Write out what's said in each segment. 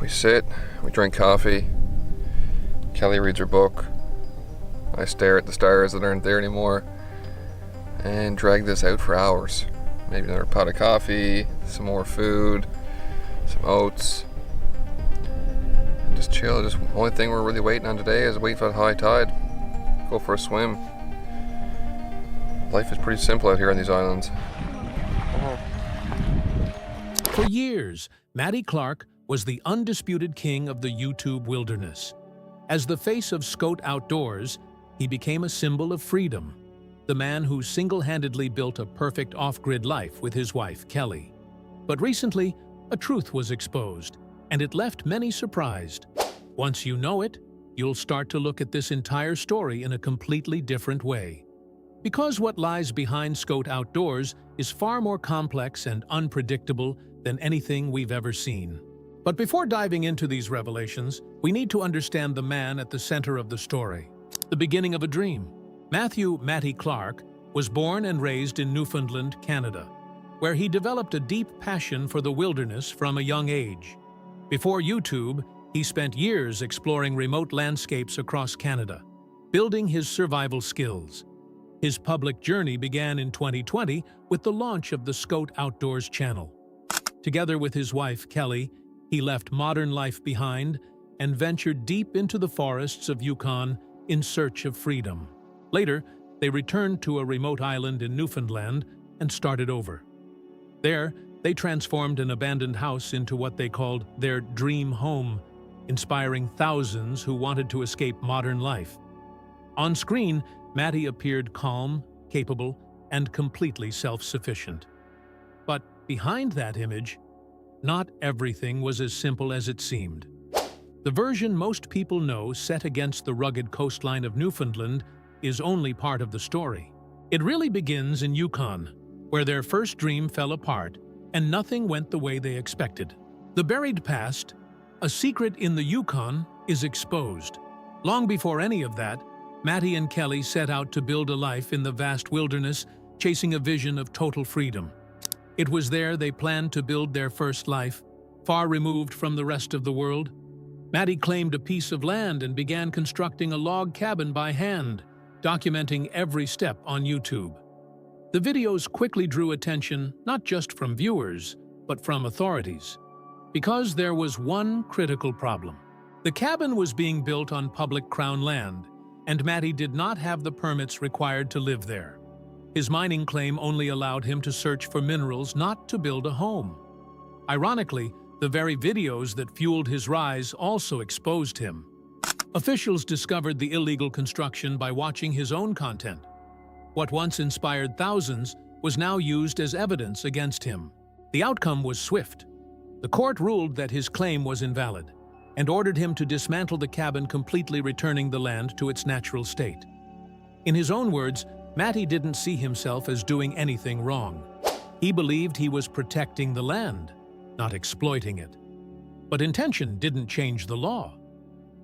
We sit, we drink coffee, Kelly reads her book, I stare at the stars that aren't there anymore, and drag this out for hours. Maybe another pot of coffee, some more food, some oats, and just chill. Just the only thing we're really waiting on today is wait for the high tide. Go for a swim. Life is pretty simple out here on these islands. For years, Matty Clark was the undisputed king of the YouTube wilderness. As the face of Skote Outdoors, he became a symbol of freedom, the man who single-handedly built a perfect off-grid life with his wife, Kelly. But recently, a truth was exposed, and it left many surprised. Once you know it, you'll start to look at this entire story in a completely different way. Because what lies behind Skote Outdoors is far more complex and unpredictable than anything we've ever seen. But before diving into these revelations, we need to understand the man at the center of the story. The beginning of a dream. Matty Clark was born and raised in Newfoundland, Canada, where he developed a deep passion for the wilderness from a young age. Before YouTube, he spent years exploring remote landscapes across Canada, building his survival skills. His public journey began in 2020 with the launch of the Skote Outdoors channel. Together with his wife, Kelly, he left modern life behind and ventured deep into the forests of Yukon in search of freedom. Later, they returned to a remote island in Newfoundland and started over. There, they transformed an abandoned house into what they called their dream home, inspiring thousands who wanted to escape modern life. On screen, Matty appeared calm, capable, and completely self-sufficient. But behind that image, not everything was as simple as it seemed. The version most people know, set against the rugged coastline of Newfoundland, is only part of the story. It really begins in Yukon, where their first dream fell apart and nothing went the way they expected. The buried past, a secret in the Yukon, is exposed. Long before any of that, Matty and Kelly set out to build a life in the vast wilderness, chasing a vision of total freedom. It was there they planned to build their first life, far removed from the rest of the world. Matty claimed a piece of land and began constructing a log cabin by hand, documenting every step on YouTube. The videos quickly drew attention not just from viewers, but from authorities. Because there was one critical problem. The cabin was being built on public Crown land, and Matty did not have the permits required to live there. His mining claim only allowed him to search for minerals, not to build a home. Ironically, the very videos that fueled his rise also exposed him. Officials discovered the illegal construction by watching his own content. What once inspired thousands was now used as evidence against him. The outcome was swift. The court ruled that his claim was invalid and ordered him to dismantle the cabin, completely returning the land to its natural state. In his own words, Matty didn't see himself as doing anything wrong. He believed he was protecting the land, not exploiting it. But intention didn't change the law.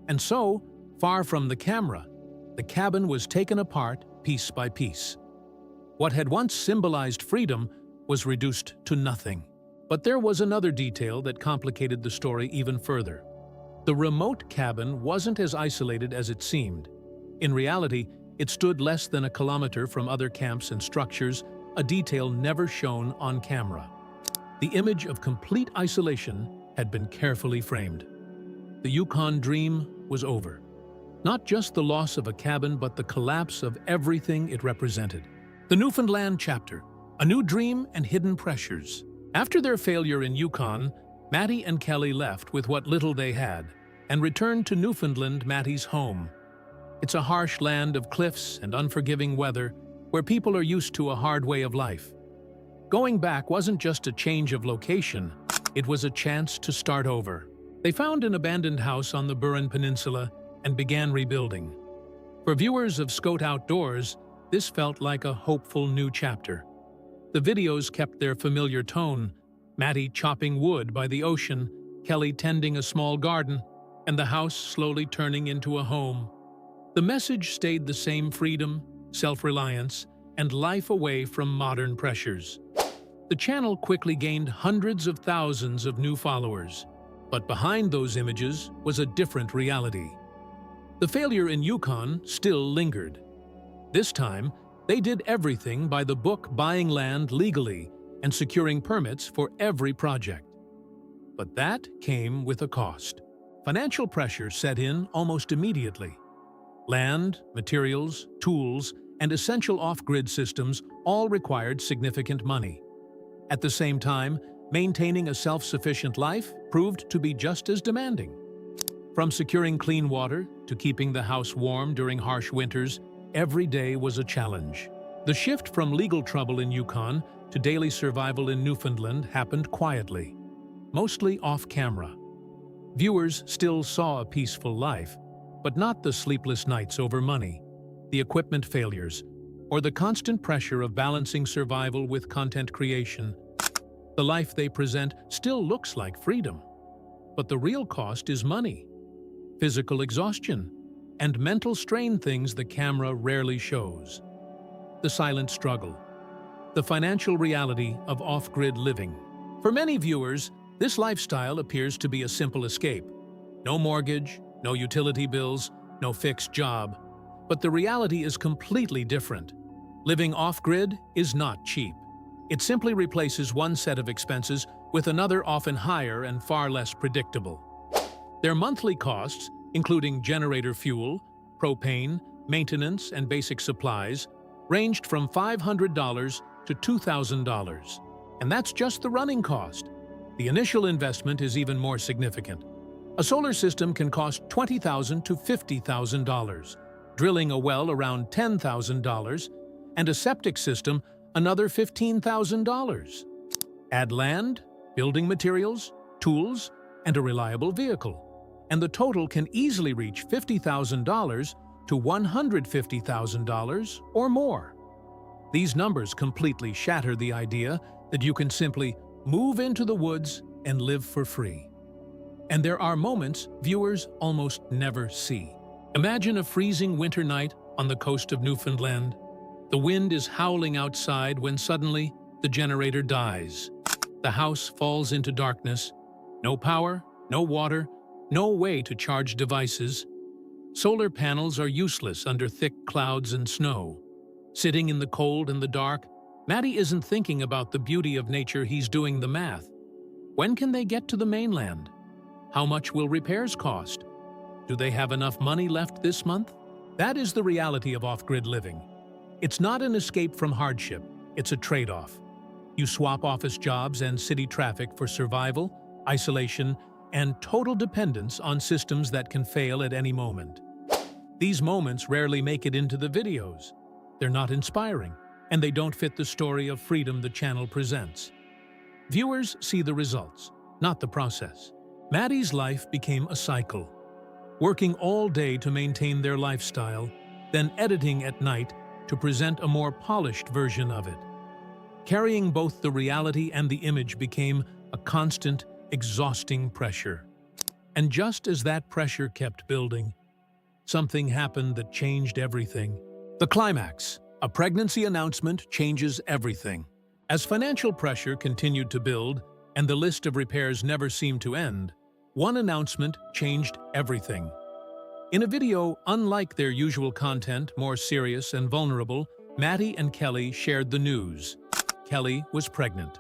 And so, far from the camera, the cabin was taken apart piece by piece. What had once symbolized freedom was reduced to nothing. But there was another detail that complicated the story even further. The remote cabin wasn't as isolated as it seemed. In reality, it stood less than a kilometer from other camps and structures, a detail never shown on camera. The image of complete isolation had been carefully framed. The Yukon dream was over. Not just the loss of a cabin, but the collapse of everything it represented. The Newfoundland chapter, a new dream and hidden pressures. After their failure in Yukon, Matty and Kelly left with what little they had and returned to Newfoundland, Matty's home. It's a harsh land of cliffs and unforgiving weather where people are used to a hard way of life. Going back wasn't just a change of location, it was a chance to start over. They found an abandoned house on the Burin Peninsula and began rebuilding. For viewers of Skote Outdoors, this felt like a hopeful new chapter. The videos kept their familiar tone, Matty chopping wood by the ocean, Kelly tending a small garden, and the house slowly turning into a home. The message stayed the same: freedom, self-reliance, and life away from modern pressures. The channel quickly gained hundreds of thousands of new followers. But behind those images was a different reality. The failure in Yukon still lingered. This time, they did everything by the book, buying land legally and securing permits for every project. But that came with a cost. Financial pressure set in almost immediately. Land, materials, tools, and essential off-grid systems all required significant money. At the same time, maintaining a self-sufficient life proved to be just as demanding. From securing clean water to keeping the house warm during harsh winters, every day was a challenge. The shift from legal trouble in Yukon to daily survival in Newfoundland happened quietly, mostly off-camera. Viewers still saw a peaceful life, but not the sleepless nights over money, the equipment failures, or the constant pressure of balancing survival with content creation. The life they present still looks like freedom, but the real cost is money, physical exhaustion, and mental strain, things the camera rarely shows. The silent struggle, the financial reality of off-grid living. For many viewers, this lifestyle appears to be a simple escape. No mortgage, no utility bills, no fixed job. But the reality is completely different. Living off-grid is not cheap. It simply replaces one set of expenses with another, often higher and far less predictable. Their monthly costs, including generator fuel, propane, maintenance, and basic supplies, ranged from $500 to $2,000. And that's just the running cost. The initial investment is even more significant. A solar system can cost $20,000 to $50,000, drilling a well around $10,000, and a septic system another $15,000. Add land, building materials, tools, and a reliable vehicle, and the total can easily reach $50,000 to $150,000 or more. These numbers completely shatter the idea that you can simply move into the woods and live for free. And there are moments viewers almost never see. Imagine a freezing winter night on the coast of Newfoundland. The wind is howling outside when suddenly the generator dies. The house falls into darkness. No power, no water, no way to charge devices. Solar panels are useless under thick clouds and snow. Sitting in the cold and the dark, Matty isn't thinking about the beauty of nature, he's doing the math. When can they get to the mainland? How much will repairs cost? Do they have enough money left this month? That is the reality of off-grid living. It's not an escape from hardship, it's a trade-off. You swap office jobs and city traffic for survival, isolation, and total dependence on systems that can fail at any moment. These moments rarely make it into the videos. They're not inspiring, and they don't fit the story of freedom the channel presents. Viewers see the results, not the process. Matty's life became a cycle. Working all day to maintain their lifestyle, then editing at night to present a more polished version of it. Carrying both the reality and the image became a constant, exhausting pressure. And just as that pressure kept building, something happened that changed everything. The climax, a pregnancy announcement, changes everything. As financial pressure continued to build and the list of repairs never seemed to end, one announcement changed everything. In a video unlike their usual content, more serious and vulnerable, Matty and Kelly shared the news. Kelly was pregnant.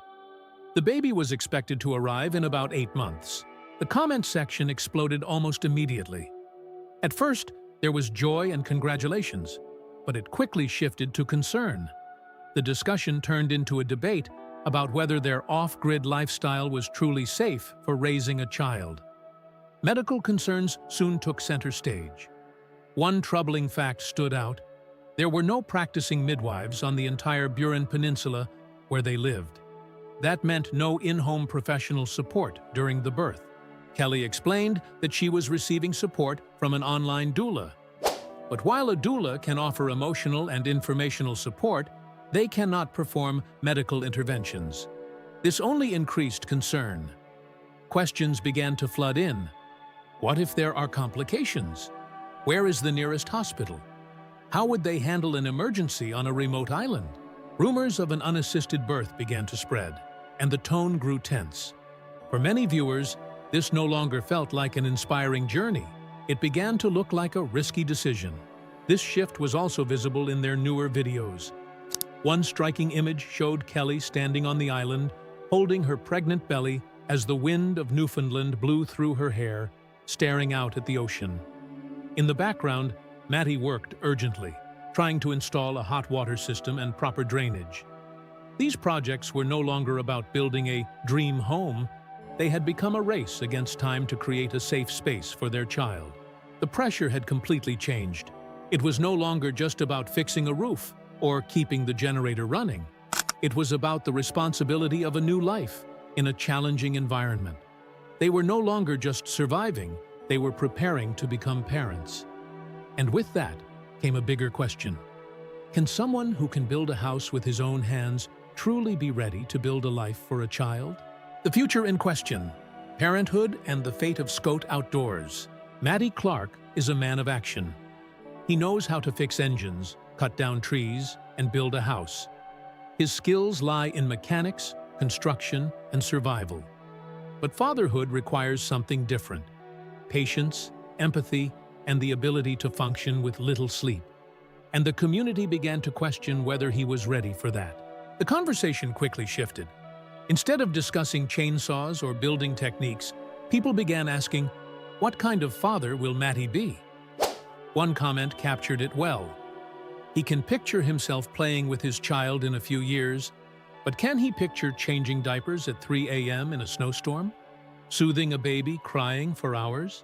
The baby was expected to arrive in about 8 months. The comment section exploded almost immediately. At first, there was joy and congratulations, but it quickly shifted to concern. The discussion turned into a debate about whether their off-grid lifestyle was truly safe for raising a child. Medical concerns soon took center stage. One troubling fact stood out. There were no practicing midwives on the entire Burin Peninsula where they lived. That meant no in-home professional support during the birth. Kelly explained that she was receiving support from an online doula. But while a doula can offer emotional and informational support, they cannot perform medical interventions. This only increased concern. Questions began to flood in. What if there are complications? Where is the nearest hospital? How would they handle an emergency on a remote island? Rumors of an unassisted birth began to spread, and the tone grew tense. For many viewers, This no longer felt like an inspiring journey. It began to look like a risky decision. This shift was also visible in their newer videos. One striking image showed Kelly standing on the island, holding her pregnant belly as the wind of Newfoundland blew through her hair, staring out at the ocean. In the background, Matty worked urgently, trying to install a hot water system and proper drainage. These projects were no longer about building a dream home. They had become a race against time to create a safe space for their child. The pressure had completely changed. It was no longer just about fixing a roof or keeping the generator running. It was about the responsibility of a new life in a challenging environment. They were no longer just surviving, they were preparing to become parents. And with that came a bigger question. Can someone who can build a house with his own hands truly be ready to build a life for a child? The future in question, parenthood and the fate of Skote Outdoors. Matty Clark is a man of action. He knows how to fix engines, cut down trees, and build a house. His skills lie in mechanics, construction, and survival. But fatherhood requires something different: patience, empathy, and the ability to function with little sleep. And the community began to question whether he was ready for that. The conversation quickly shifted. Instead of discussing chainsaws or building techniques, people began asking, what kind of father will Matty be? One comment captured it well. He can picture himself playing with his child in a few years, but can he picture changing diapers at 3 a.m. in a snowstorm? Soothing a baby crying for hours?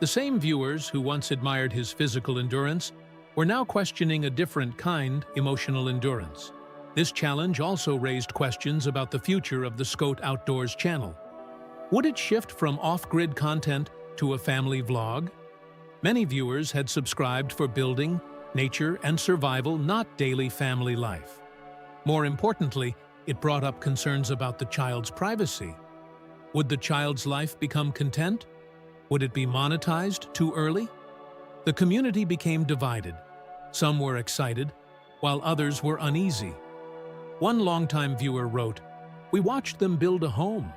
The same viewers who once admired his physical endurance were now questioning a different kind, emotional endurance. This challenge also raised questions about the future of the Skote Outdoors channel. Would it shift from off-grid content to a family vlog? Many viewers had subscribed for building, nature, and survival, not daily family life. More importantly, it brought up concerns about the child's privacy. Would the child's life become content? Would it be monetized too early? The community became divided. Some were excited, while others were uneasy. One longtime viewer wrote, "We watched them build a home.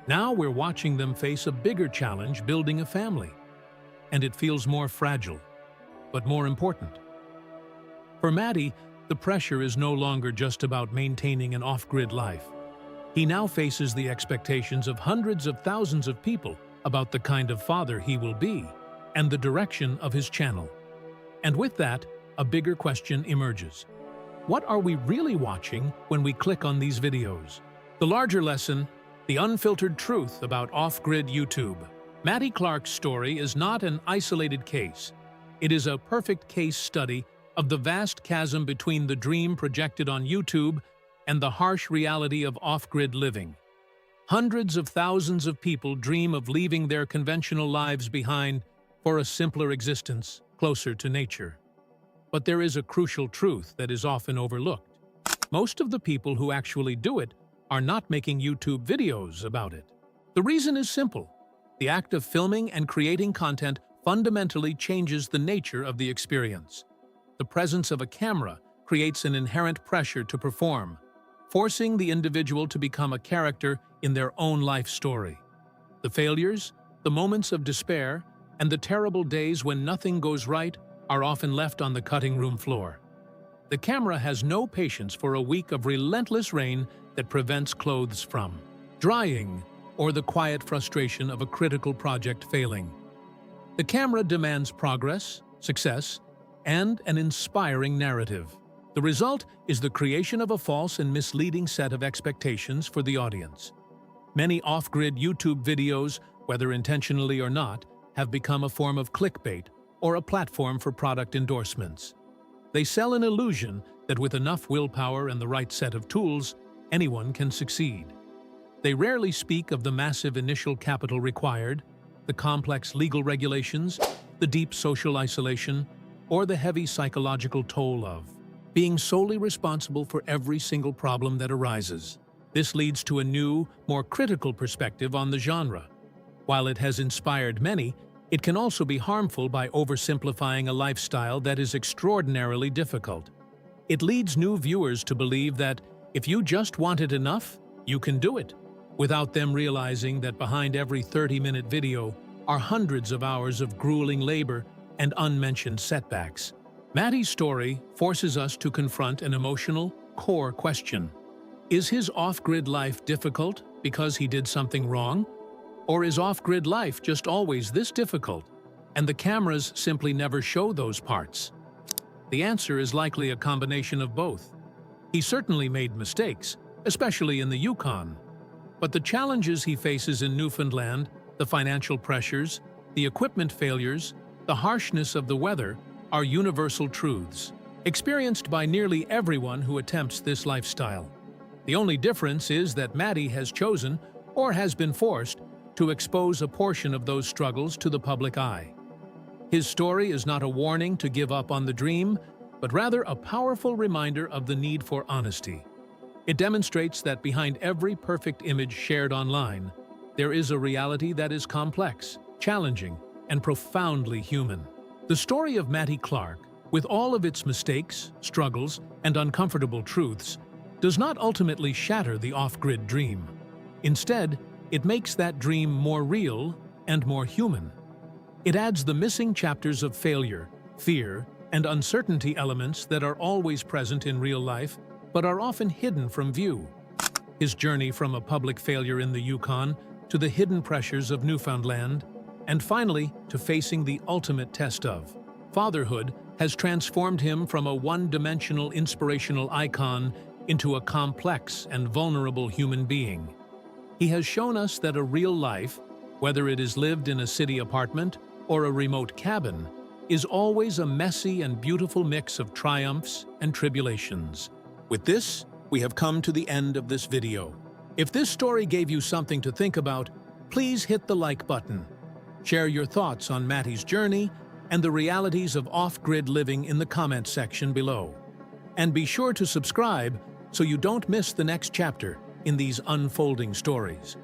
Now we're watching them face a bigger challenge, building a family. And it feels more fragile, but more important." For Matty, the pressure is no longer just about maintaining an off-grid life. He now faces the expectations of hundreds of thousands of people about the kind of father he will be and the direction of his channel. And with that, a bigger question emerges. What are we really watching when we click on these videos? The larger lesson, the unfiltered truth about off-grid YouTube. Matty Clark's story is not an isolated case. It is a perfect case study of the vast chasm between the dream projected on YouTube and the harsh reality of off-grid living. Hundreds of thousands of people dream of leaving their conventional lives behind for a simpler existence, closer to nature. But there is a crucial truth that is often overlooked. Most of the people who actually do it are not making YouTube videos about it. The reason is simple. The act of filming and creating content fundamentally changes the nature of the experience. The presence of a camera creates an inherent pressure to perform, forcing the individual to become a character in their own life story. The failures, the moments of despair, and the terrible days when nothing goes right are often left on the cutting room floor. The camera has no patience for a week of relentless rain that prevents clothes from drying, or the quiet frustration of a critical project failing. The camera demands progress, success, and an inspiring narrative. The result is the creation of a false and misleading set of expectations for the audience. Many off-grid YouTube videos, whether intentionally or not, have become a form of clickbait or a platform for product endorsements. They sell an illusion that with enough willpower and the right set of tools, anyone can succeed. They rarely speak of the massive initial capital required, the complex legal regulations, the deep social isolation, or the heavy psychological toll of being solely responsible for every single problem that arises. This leads to a new, more critical perspective on the genre. While it has inspired many, it can also be harmful by oversimplifying a lifestyle that is extraordinarily difficult. It leads new viewers to believe that if you just want it enough, you can do it, without them realizing that behind every 30-minute video are hundreds of hours of grueling labor and unmentioned setbacks. Matty's story forces us to confront an emotional, core question. Is his off-grid life difficult because he did something wrong? Or is off-grid life just always this difficult, and the cameras simply never show those parts? The answer is likely a combination of both. He certainly made mistakes, especially in the Yukon. But the challenges he faces in Newfoundland, the financial pressures, the equipment failures, the harshness of the weather, are universal truths, experienced by nearly everyone who attempts this lifestyle. The only difference is that Matty has chosen, or has been forced, to expose a portion of those struggles to the public eye. His story is not a warning to give up on the dream, but rather a powerful reminder of the need for honesty. It demonstrates that behind every perfect image shared online, there is a reality that is complex, challenging, and profoundly human. The story of Matty Clark, with all of its mistakes, struggles, and uncomfortable truths, does not ultimately shatter the off-grid dream. Instead, it makes that dream more real and more human. It adds the missing chapters of failure, fear, and uncertainty elements that are always present in real life, but are often hidden from view. His journey from a public failure in the Yukon to the hidden pressures of Newfoundland, and finally to facing the ultimate test of fatherhood, has transformed him from a one-dimensional inspirational icon into a complex and vulnerable human being. He has shown us that a real life, whether it is lived in a city apartment or a remote cabin, is always a messy and beautiful mix of triumphs and tribulations. With this, we have come to the end of this video. If this story gave you something to think about, please hit the like button. Share your thoughts on Matty's journey and the realities of off-grid living in the comment section below. And be sure to subscribe so you don't miss the next chapter in these unfolding stories.